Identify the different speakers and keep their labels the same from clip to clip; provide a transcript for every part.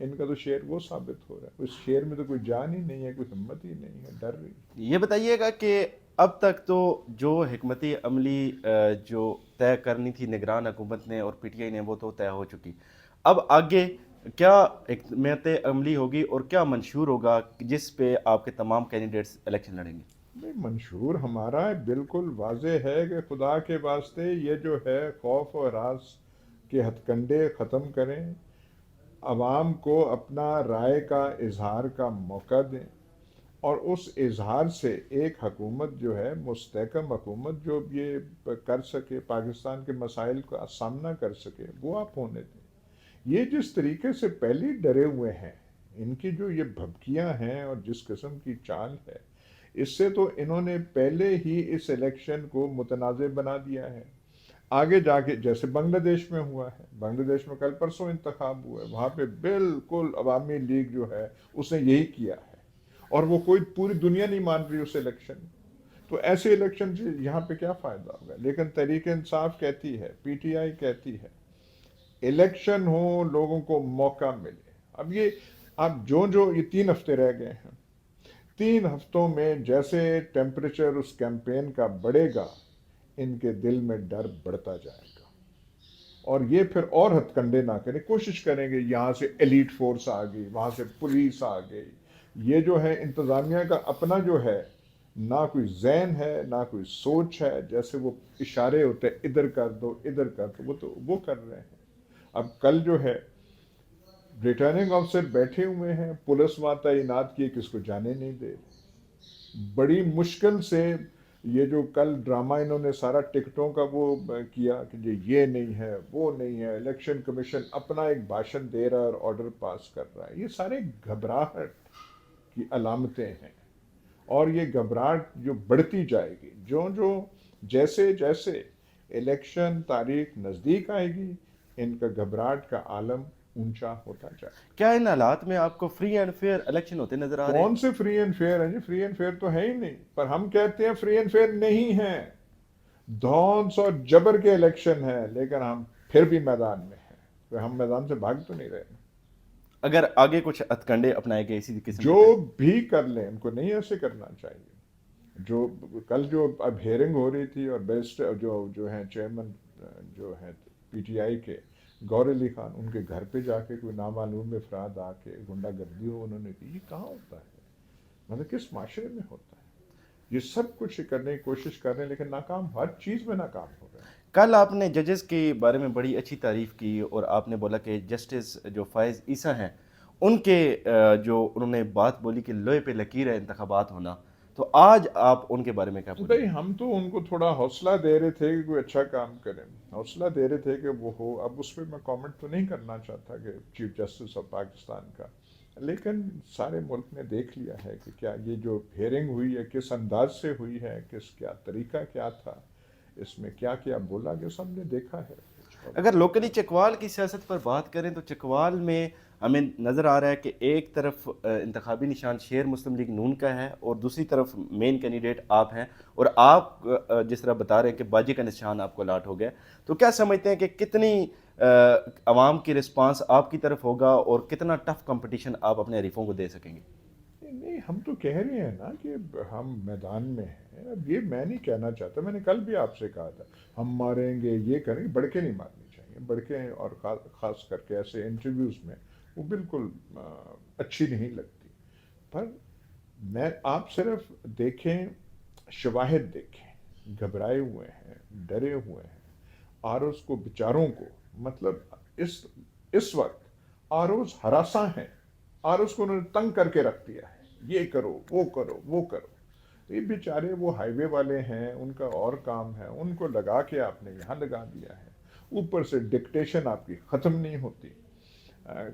Speaker 1: ان کا تو شعر وہ ثابت ہو رہا ہے، اس شعر میں تو کوئی جان ہی نہیں ہے، کوئی ہمت ہی نہیں ہے، ڈر رہی۔
Speaker 2: یہ بتائیے گا کہ اب تک تو جو حکمت عملی جو طے کرنی تھی نگران حکومت نے اور پی ٹی آئی نے وہ تو طے ہو چکی، اب آگے کیا حکمت عملی ہوگی اور کیا منشور ہوگا جس پہ آپ کے تمام کینڈیڈیٹس الیکشن لڑیں گے؟
Speaker 1: نہیں، منشور ہمارا بالکل واضح ہے کہ خدا کے واسطے یہ جو ہے خوف و ہراس کے ہتھ کنڈے ختم کریں، عوام کو اپنا رائے کا اظہار کا موقع دیں، اور اس اظہار سے ایک حکومت جو ہے مستحکم حکومت جو یہ کر سکے، پاکستان کے مسائل کا سامنا کر سکے، وہ آپ ہونے دیں۔ یہ جس طریقے سے پہلے ڈرے ہوئے ہیں، ان کی جو یہ بھبکیاں ہیں اور جس قسم کی چال ہے، اس سے تو انہوں نے پہلے ہی اس الیکشن کو متنازع بنا دیا ہے۔ آگے جا کے جیسے بنگلہ دیش میں ہوا ہے، بنگلہ دیش میں کل پرسوں انتخاب ہوا ہے، وہاں پہ بالکل عوامی لیگ جو ہے اس نے یہی کیا ہے، اور وہ کوئی پوری دنیا نہیں مان رہی اس الیکشن میں۔ تو ایسے الیکشن سے یہاں پہ کیا فائدہ ہوگا؟ لیکن تحریک انصاف کہتی ہے، پی ٹی آئی کہتی ہے، الیکشن ہو، لوگوں کو موقع ملے۔ اب یہ اب جو یہ 3 ہفتے رہ گئے ہیں، 3 ہفتوں میں جیسے ٹیمپریچر اس کیمپین کا بڑھے گا، ان کے دل میں ڈر بڑھتا جائے گا، اور یہ پھر اور ہتھ کنڈے نہ کریں، کوشش کریں گے یہاں سے ایلیٹ فورس آ گئی، وہاں سے پولیس آ گئی، یہ جو ہے انتظامیہ کا اپنا جو ہے نہ کوئی ذہن ہے نہ کوئی سوچ ہے، جیسے وہ اشارے ہوتے ہیں ادھر کر دو ادھر کر دو، وہ تو وہ کر رہے ہیں۔ اب کل جو ہے ریٹرننگ آفیسر بیٹھے ہوئے ہیں، پولیس وہاں تعینات کی، کس کو جانے نہیں دے رہے، بڑی مشکل سے یہ جو کل ڈرامہ انہوں نے سارا ٹکٹوں کا وہ کیا کہ یہ نہیں ہے وہ نہیں ہے، الیکشن کمیشن اپنا ایک بھاشن دے رہا ہے اور آرڈر پاس کر رہا ہے، یہ سارے گھبراہٹ کی علامتیں ہیں، اور یہ گھبراہٹ جو بڑھتی جائے گی، جو جیسے جیسے الیکشن تاریخ نزدیک آئے گی، ان کا گھبراہٹ کا عالم اونچا ہوتا جائے گا۔
Speaker 2: کیا ان حالات میں آپ کو فری اینڈ فیئر الیکشن ہوتے نظر آ رہے ہیں؟
Speaker 1: کون سے فری اینڈ فیئر ہیں جی؟ فری اینڈ فیئر تو ہے ہی نہیں، پر ہم کہتے ہیں فری اینڈ فیئر نہیں ہیں، دھونس اور جبر کے الیکشن ہیں، لیکن ہم پھر بھی میدان میں ہیں، تو ہم میدان سے بھاگ تو نہیں رہے۔
Speaker 2: اگر آگے کچھ ہتھ کنڈے اپنائے گئے اسی قسم
Speaker 1: جو
Speaker 2: کے
Speaker 1: بھی کر لیں ان کو نہیں ایسے کرنا چاہیے۔ جو کل جو اب ہیئرنگ ہو رہی تھی، اور بیرسٹر جو ہیں چیئرمین جو ہیں پی ٹی آئی کے، گور علی خان، ان کے گھر پہ جا کے کوئی نامعلوم افراد آ کے غنڈہ گردی ہو انہوں نے کی، یہ کہاں ہوتا ہے؟ مطلب کس معاشرے میں ہوتا ہے؟ یہ سب کچھ کرنے کی کوشش کر رہے ہیں، لیکن ناکام، ہر چیز میں ناکام ہو رہے ہیں۔
Speaker 2: کل آپ نے ججز کے بارے میں بڑی اچھی تعریف کی اور آپ نے بولا کہ جسٹس جو فائز عیسیٰ ہیں ان کے جو انہوں نے بات بولی کہ لوہے پہ لکیر ہے انتخابات ہونا، تو آج آپ ان کے بارے میں کیا بولیں
Speaker 1: بھائی
Speaker 2: گے؟
Speaker 1: ہم تو ان کو تھوڑا حوصلہ دے رہے تھے کہ کوئی اچھا کام کریں، حوصلہ دے رہے تھے کہ وہ ہو۔ اب اس پہ میں کامنٹ تو نہیں کرنا چاہتا کہ چیف جسٹس آف پاکستان کا، لیکن سارے ملک نے دیکھ لیا ہے کہ کیا یہ جو ہیئرنگ ہوئی ہے کس انداز سے ہوئی ہے، کیا طریقہ کیا تھا، اس میں کیا کیا بولا گیا، سب نے دیکھا ہے۔
Speaker 2: اگر لوکلی چکوال کی سیاست پر بات کریں تو چکوال میں ہمیں نظر آ رہا ہے کہ ایک طرف انتخابی نشان شیر مسلم لیگ نون کا ہے اور دوسری طرف مین کینڈیڈیٹ آپ ہیں، اور آپ جس طرح بتا رہے ہیں کہ باجی کا نشان آپ کو الاٹ ہو گیا، تو کیا سمجھتے ہیں کہ کتنی عوام کی رسپانس آپ کی طرف ہوگا اور کتنا ٹف کمپٹیشن آپ اپنے حریفوں کو دے سکیں گے؟
Speaker 1: نہیں، ہم تو کہہ رہے ہیں نا کہ ہم میدان میں ہیں، اب یہ میں نہیں کہنا چاہتا، میں نے کل بھی آپ سے کہا تھا ہم ماریں گے یہ کریں گے، بڑکے نہیں مارنی چاہیے، بڑکے اور خاص کر کے ایسے انٹرویوز میں وہ بالکل اچھی نہیں لگتی۔ پر میں آپ صرف دیکھیں، شواہد دیکھیں، گھبرائے ہوئے ہیں، ڈرے ہوئے ہیں، آروز کو بیچاروں کو، مطلب اس وقت آروز ہراساں ہیں، آروز کو انہوں نے تنگ کر کے رکھ دیا ہے، یہ کرو وہ کرو وہ کرو، یہ بیچارے وہ ہائی وے والے ہیں، ان کا اور کام ہے، ان کو لگا کے آپ نے یہاں لگا دیا ہے، اوپر سے ڈکٹیشن آپ کی ختم نہیں ہوتی،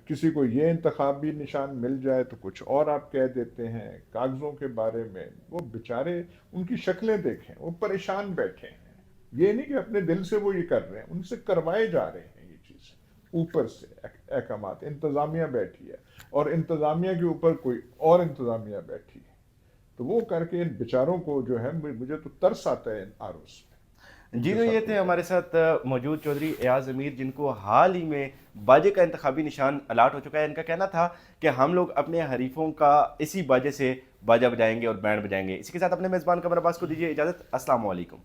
Speaker 1: کسی کو یہ انتخابی نشان مل جائے تو کچھ اور آپ کہہ دیتے ہیں کاغذوں کے بارے میں، وہ بیچارے ان کی شکلیں دیکھیں، وہ پریشان بیٹھے ہیں، یہ نہیں کہ اپنے دل سے وہ یہ کر رہے ہیں، ان سے کروائے جا رہے ہیں یہ چیزیں، اوپر سے احکامات، انتظامیہ بیٹھی ہے اور انتظامیہ کے اوپر کوئی اور انتظامیہ بیٹھی ہے، تو وہ کر کے ان بیچاروں کو جو ہے، مجھے تو ترس آتا ہے ان آروس میں۔
Speaker 2: جی تو یہ تھے ہمارے ساتھ موجود چودھری ایاز امیر، جن کو حال ہی میں باجے کا انتخابی نشان الاٹ ہو چکا ہے۔ ان کا کہنا تھا کہ ہم لوگ اپنے حریفوں کا اسی باجے سے باجا بجائیں گے اور بینڈ بجائیں گے۔ اسی کے ساتھ اپنے میزبان قمر عباس کو دیجیے اجازت۔ السلام علیکم۔